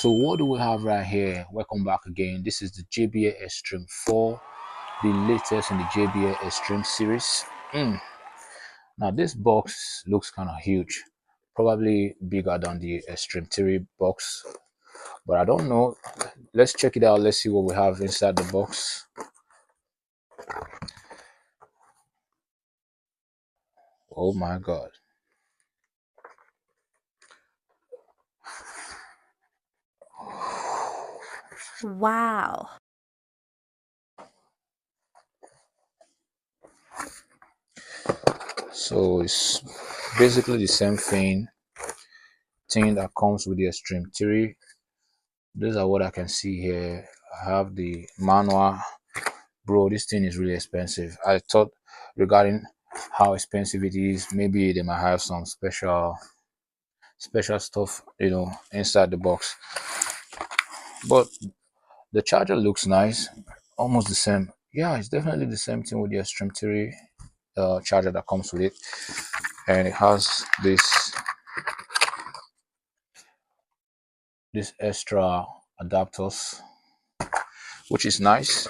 So what do we have right here? Welcome back again. This is the JBL Xtreme 4, the latest in the JBL Xtreme series. Now this box looks kind of huge, probably bigger than the Xtreme3 box, but I don't know. Let's check it out. Let's see what we have inside the box. Oh my god. Wow. So it's basically the same thing that comes with the Xtreme3. These are what I can see here. I have the manual. Bro, this thing is really expensive. I thought regarding how expensive it is, maybe they might have some special stuff, inside the box. But the charger looks nice, almost the same. Yeah, it's definitely the same thing with the Xtreme3 charger that comes with it, and it has this extra adapters, which is nice.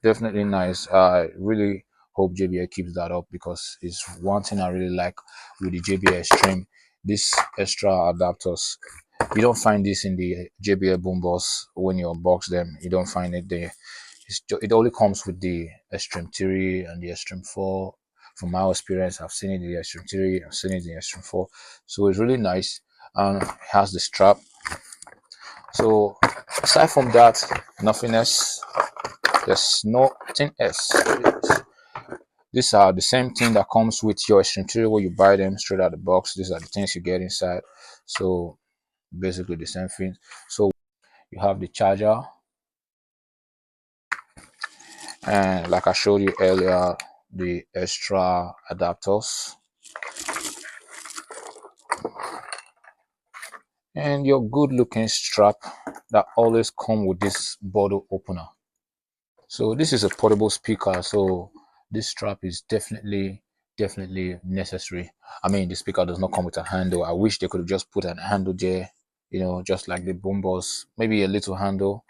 Definitely nice. I really hope JBL keeps that up because it's one thing I really like with the JBL Xtreme. This extra adapters, you don't find this in the JBL boombox when you unbox them. You don't find it there. It only comes with the Xtreme3 and the Xtreme 4. From my experience, I've seen it in the Xtreme3, I've seen it in the Xtreme 4. So it's really nice, and it has the strap. So aside from that, nothing else. There's nothing else. These are the same thing that comes with your Xtreme3 where you buy them straight out of the box. These are the things you get inside. So basically the same thing. So you have the charger, and like I showed you earlier, the extra adapters, and your good looking strap that always come with this bottle opener. So this is a portable speaker, so this strap is definitely necessary. I mean, the speaker does not come with a handle. I wish they could have just put an handle there, just like the boombox, maybe a little handle.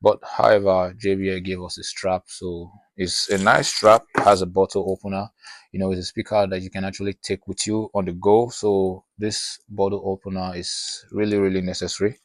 But however, JBL gave us a strap, so it's a nice strap. Has a bottle opener. It's a speaker that you can actually take with you on the go. So this bottle opener is really necessary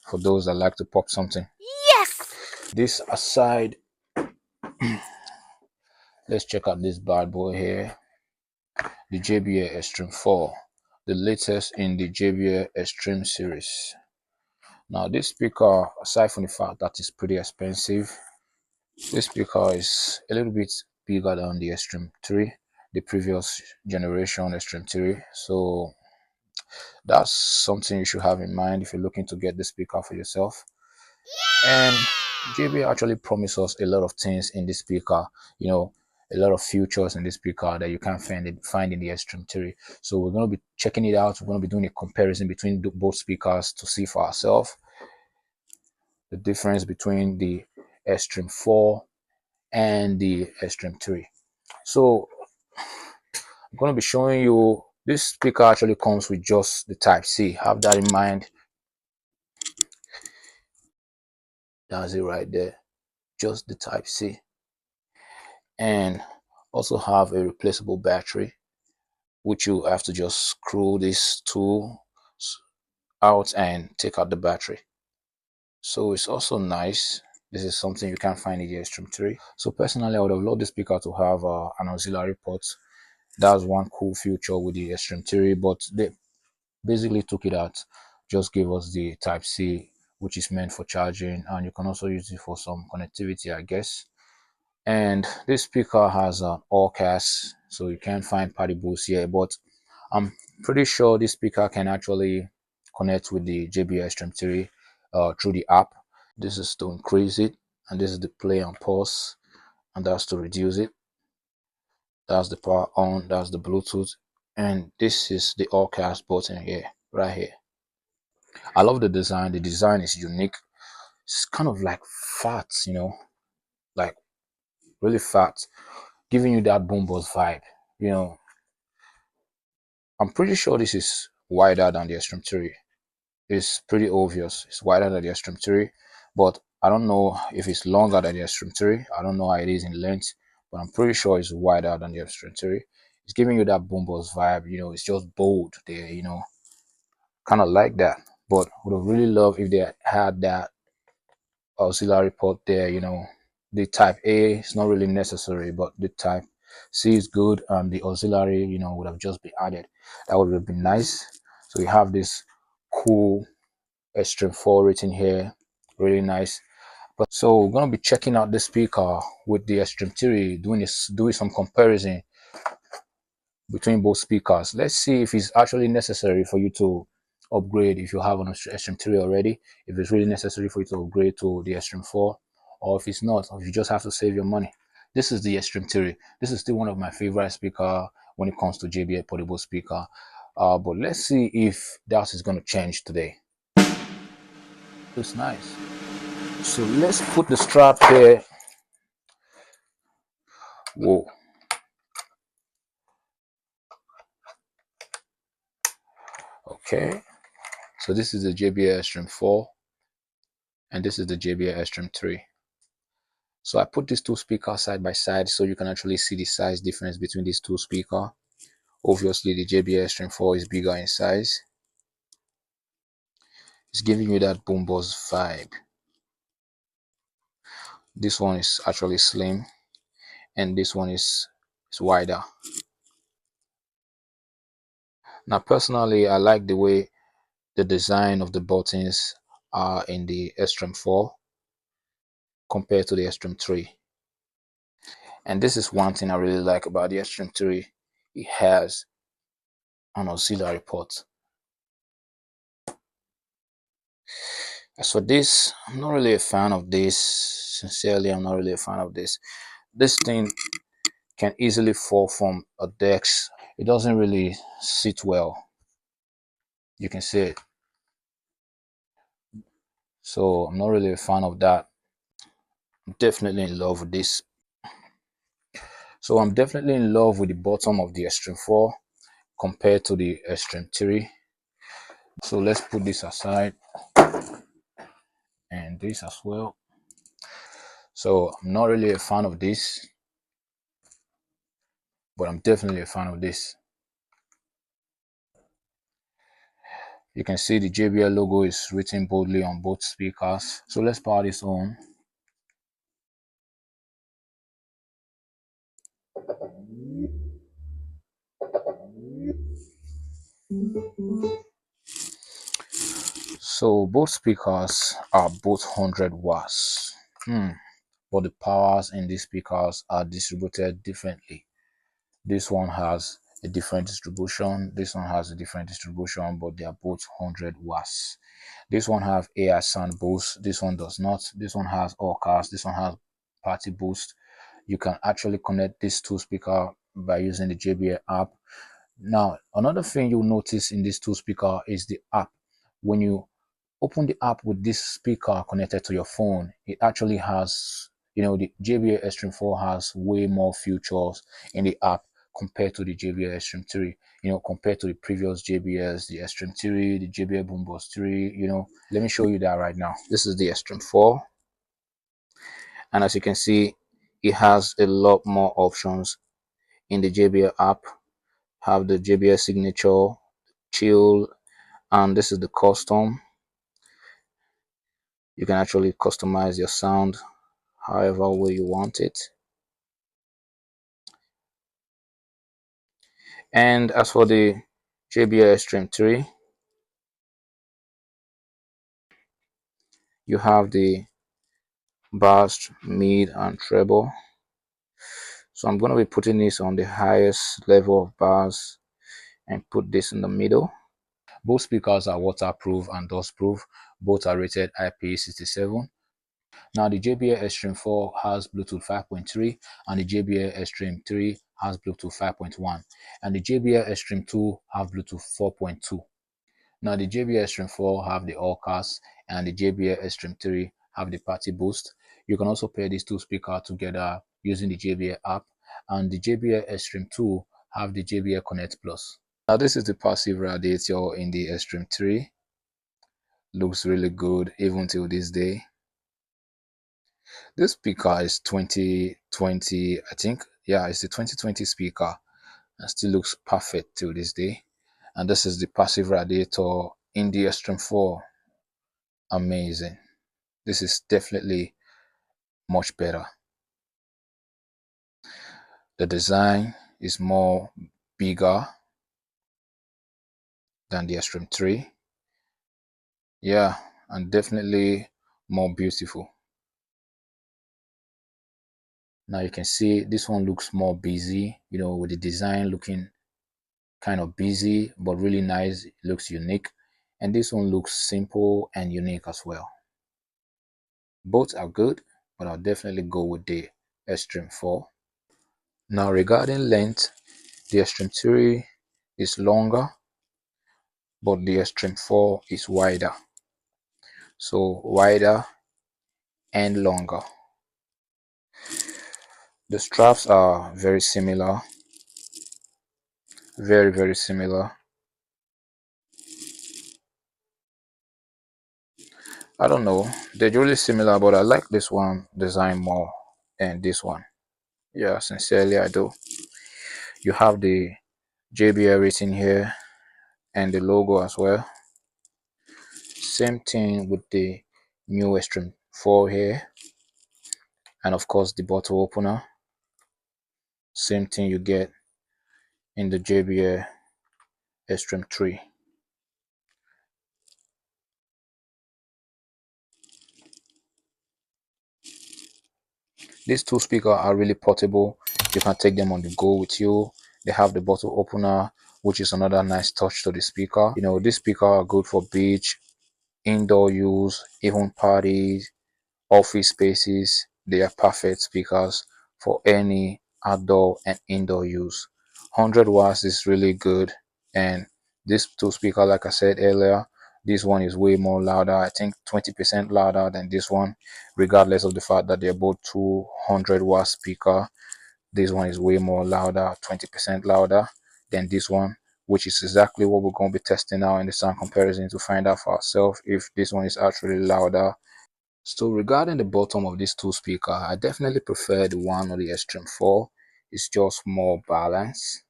for those that like to pop something. Yes! This aside, let's check out this bad boy here, the JBL Xtreme 4, the latest in the JBL Xtreme series. Now this speaker, aside from the fact that it's pretty expensive, this speaker is a little bit bigger than the Xtreme3, the previous generation Xtreme3. So that's something you should have in mind if you're looking to get the speaker for yourself. And JBL actually promised us a lot of things in this speaker, a lot of features in this speaker that you can't find in the Xtreme3. So we're going to be checking it out. We're going to be doing a comparison between both speakers to see for ourselves the difference between the Xtreme 4 and the Xtreme3. So I'm going to be showing you this speaker actually comes with just the type C. Have that in mind. That's it right there. Just the type C. And also have a replaceable battery, which you have to just screw this tool out and take out the battery. So it's also nice. This is something you can't find in the Xtreme3. So personally, I would have loved this speaker to have an auxiliary port. That's one cool feature with the Xtreme3, but they basically took it out, just gave us the type C, which is meant for charging, and you can also use it for some connectivity, I guess. And this speaker has an all cast, so you can't find party boost here, but I'm pretty sure this speaker can actually connect with the JBL Xtreme3 through the app. This is to increase it, and this is the play and pause, and that's to reduce it. That's the power on, that's the Bluetooth, and this is the all cast button here, right here. I love the design. The design is unique. It's kind of like fat, like really fat, giving you that boombox vibe. You know, I'm pretty sure this is wider than the Xtreme3. is pretty obvious. It's wider than the xtreme 3, but I don't know if it's longer than the xtreme 3. I don't know how it is in length, but I'm pretty sure it's wider than the xtreme 3. It's giving you that boom boss vibe. It's just bold there. Kind of like that. But would have really loved if they had that auxiliary port there. The type A is not really necessary, but the type C is good, and the auxiliary, would have just been added. That would have been nice. So you have this cool xtreme 4 rating here, really nice. But so we're gonna be checking out the speaker with the xtreme 3, doing some comparison between both speakers. Let's see if it's actually necessary for you to upgrade if you have an xtreme 3 already, if it's really necessary for you to upgrade to the xtreme 4, or if it's not, or if you just have to save your money. This is the xtreme 3. This is still one of my favorite speaker when it comes to JBL portable speaker. But let's see if that is going to change today. It's nice. So let's put the strap here. Whoa. Okay. So this is the JBL xtreme 4, and this is the JBL xtreme 3. So I put these two speakers side by side so you can actually see the size difference between these two speakers. Obviously, the JBL xtreme 4 is bigger in size. It's giving you that boom boss vibe. This one is actually slim, and this one is wider. Now, personally, I like the way the design of the buttons are in the xtreme 4 compared to the xtreme 3. And this is one thing I really like about the xtreme 3. It has an auxiliary port. As for this, I'm not really a fan of this. Sincerely, I'm not really a fan of this. This thing can easily fall from a desk. It doesn't really sit well. You can see it. So I'm not really a fan of that. I'm definitely in love with this. So I'm definitely in love with the bottom of the xtreme 4 compared to the xtreme 3. So let's put this aside and this as well. So I'm not really a fan of this, but I'm definitely a fan of this. You can see the JBL logo is written boldly on both speakers. So let's power this on. So both speakers are both 100 watts. But the powers in these speakers are distributed differently. This one has a different distribution. This one has a different distribution, but they are both 100 watts. This one have AI sound boost. This one does not. This one has all cars. This one has party boost. You can actually connect these two speakers by using the JBL app. Now, another thing you'll notice in these two speakers is the app. When you open the app with this speaker connected to your phone, it actually has, the JBL xtreme 4 has way more features in the app compared to the JBL xtreme 3. Compared to the previous JBLs, the xtreme 3, the JBL Boom Boss 3. Let me show you that right now. This is the xtreme 4, and as you can see, it has a lot more options in the JBL app. Have the JBL signature, chill, and this is the custom. You can actually customize your sound however way you want it. And as for the JBL xtreme 3, you have the bass, mid, and treble. So I'm going to be putting this on the highest level of bass and put this in the middle. Both speakers are waterproof and dustproof. Both are rated IP67. Now the JBL xtreme 4 has Bluetooth 5.3 and the JBL xtreme 3 has Bluetooth 5.1, and the JBL xtreme 2 have Bluetooth 4.2. Now the JBL xtreme 4 have the all cast and the JBL xtreme 3 have the party boost. You can also pair these two speakers together using the JBL app, and the JBL xtreme 2 have the JBL Connect Plus. Now this is the passive radiator in the xtreme 3. looks really good even till this day. This speaker is 2020, I think. Yeah, it's the 2020 speaker and still looks perfect till this day. And this is the passive radiator in the Xtreme 4. Amazing. This is definitely much better. The design is more bigger than the Xtreme 3. Yeah, and definitely more beautiful. Now you can see this one looks more busy, with the design looking kind of busy, but really nice. It looks unique. And this one looks simple and unique as well. Both are good, but I'll definitely go with the Xtreme 4. Now regarding length, the Xtreme 3 is longer, but the Xtreme 4 is wider. So wider and longer. The straps are very similar, very, very similar. I don't know, they're really similar, but I like this one design more than this one. Yeah, sincerely I do. You have the JBL written here and the logo as well. Same thing with the new Xtreme 4 here, and of course the bottle opener. Same thing you get in the JBL Xtreme 3. These two speakers are really portable. You can take them on the go with you. They have the bottle opener, which is another nice touch to the speaker. These speakers are good for beach, indoor use, even parties, office spaces. They are perfect speakers for any outdoor and indoor use. 100 watts is really good, and this two speaker, like I said earlier, this one is way more louder. I think 20% louder than this one, regardless of the fact that they're both 200 watt speaker. This one is way more louder, 20% louder than this one, which is exactly what we're going to be testing now in the sound comparison to find out for ourselves if this one is actually louder. So regarding the bottom of these two speakers, I definitely prefer the one on the Xtreme 4. It's just more balanced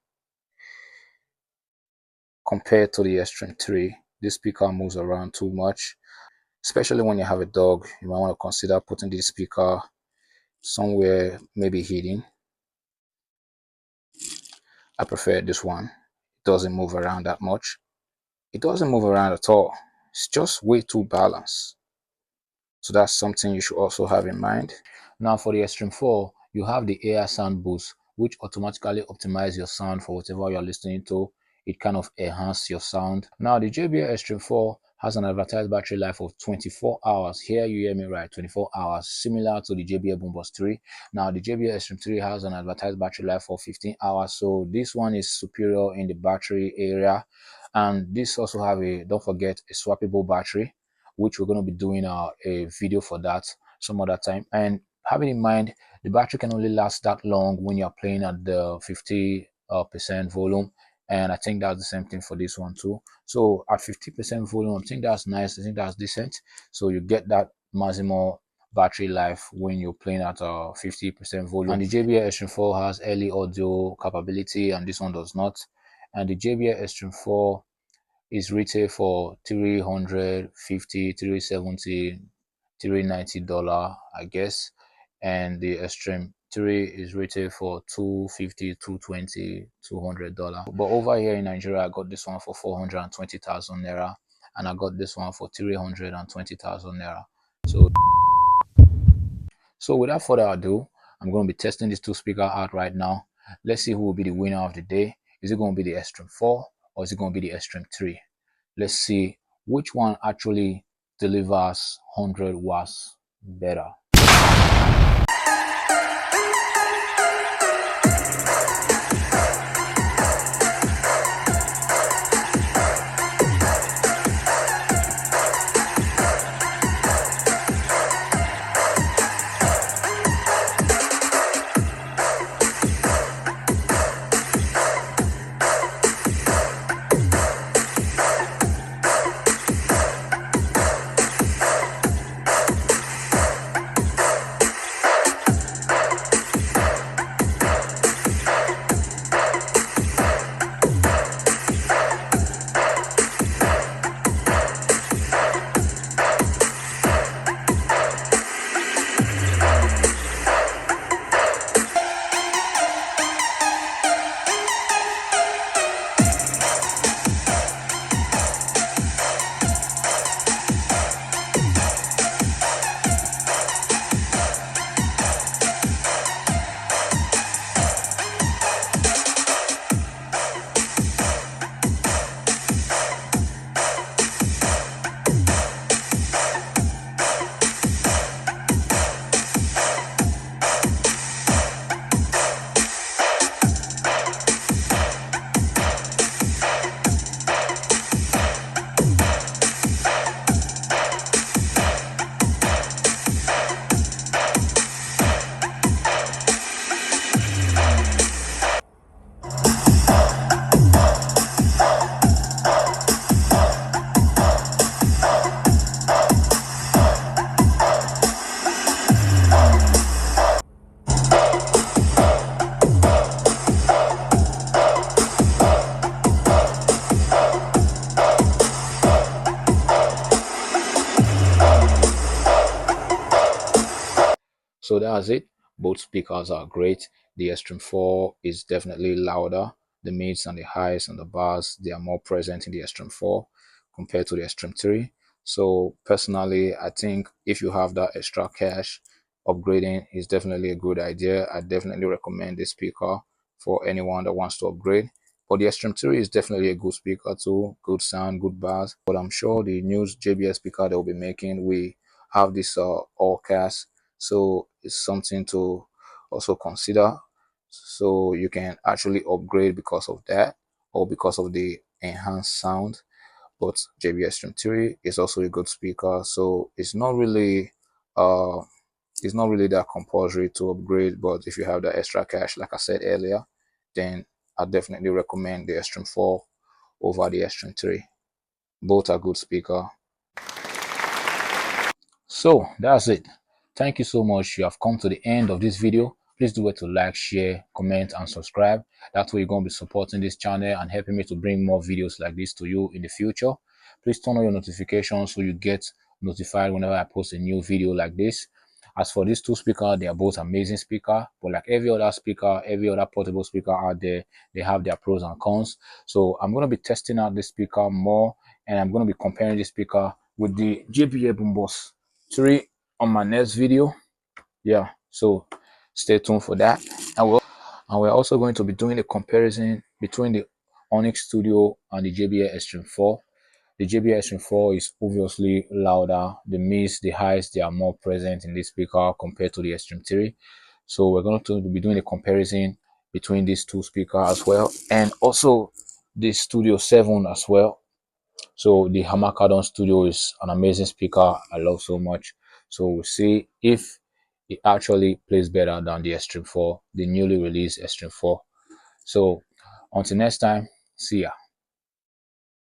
compared to the Xtreme 3. This speaker moves around too much, especially when you have a dog. You might want to consider putting this speaker somewhere maybe hidden. I prefer this one. It doesn't move around that much. It doesn't move around at all. It's just way too balanced. So that's something you should also have in mind. Now for the Xtreme 4, you have the AI sound boost, which automatically optimizes your sound for whatever you're listening to. It kind of enhances your sound. Now the JBL Xtreme 4 has an advertised battery life of 24 hours. Here you hear me right, 24 hours, similar to the JBL Boombox 3. Now the JBL Xtreme 3 has an advertised battery life of 15 hours. So this one is superior in the battery area. And this also have don't forget, a swappable battery, which we're going to be doing a video for that some other time. And having in mind, the battery can only last that long when you're playing at the 50% volume. And I think that's the same thing for this one too. So at 50% volume, I think that's nice. I think that's decent. So you get that maximum battery life when you're playing at 50% volume. And the JBL Xtreme 4 has early audio capability, and this one does not. And the JBL Xtreme 4 is retail for $350, $370, $390, I guess. And the Xtreme 3 is retail for $250, $220, $200. But over here in Nigeria, I got this one for 420,000 naira, and I got this one for 320,000 naira. So without further ado, I'm going to be testing these two speakers out right now. Let's see who will be the winner of the day. Is it going to be the Xtreme 4 or is it going to be the Xtreme 3? Let's see which one actually delivers 100 watts better. So that's it. Both speakers are great. The Xtreme 4 is definitely louder. The mids and the highs and the bars, they are more present in the Xtreme 4 compared to the Xtreme 3. So personally, I think if you have that extra cash, upgrading is definitely a good idea. I definitely recommend this speaker for anyone that wants to upgrade. But the Xtreme 3 is definitely a good speaker too, good sound, good bass. But I'm sure the new JBL speaker they'll be making, we have this all cast, so it's something to also consider. So you can actually upgrade because of that or because of the enhanced sound. But JBL Stream 3 is also a good speaker, so uh it's not really that compulsory to upgrade. But if you have the extra cash, like I said earlier, then I definitely recommend the Xtreme 4 over the Xtreme 3. Both are good speaker. So that's it. Thank you so much. You have come to the end of this video. Please do it to like, share, comment, and subscribe. That way you're going to be supporting this channel and helping me to bring more videos like this to you in the future. Please turn on your notifications so you get notified whenever I post a new video like this. As for these two speakers, they are both amazing speakers. But like every other speaker, every other portable speaker out there, they have their pros and cons. So I'm going to be testing out this speaker more, and I'm going to be comparing this speaker with the JBL Boombox 3 on my next video. Yeah, so stay tuned for that. And we're also going to be doing a comparison between the Onyx Studio and the JBL Xtreme 4. The JBL Xtreme 4 is obviously louder. The mids, the highs, they are more present in this speaker compared to the Xtreme 3. So we're going to be doing a comparison between these two speakers as well, and also the Studio 7 as well. So the Hamakadon Studio is an amazing speaker I love so much. So we'll see if it actually plays better than the Xtreme 4, the newly released Xtreme 4. So until next time, see ya.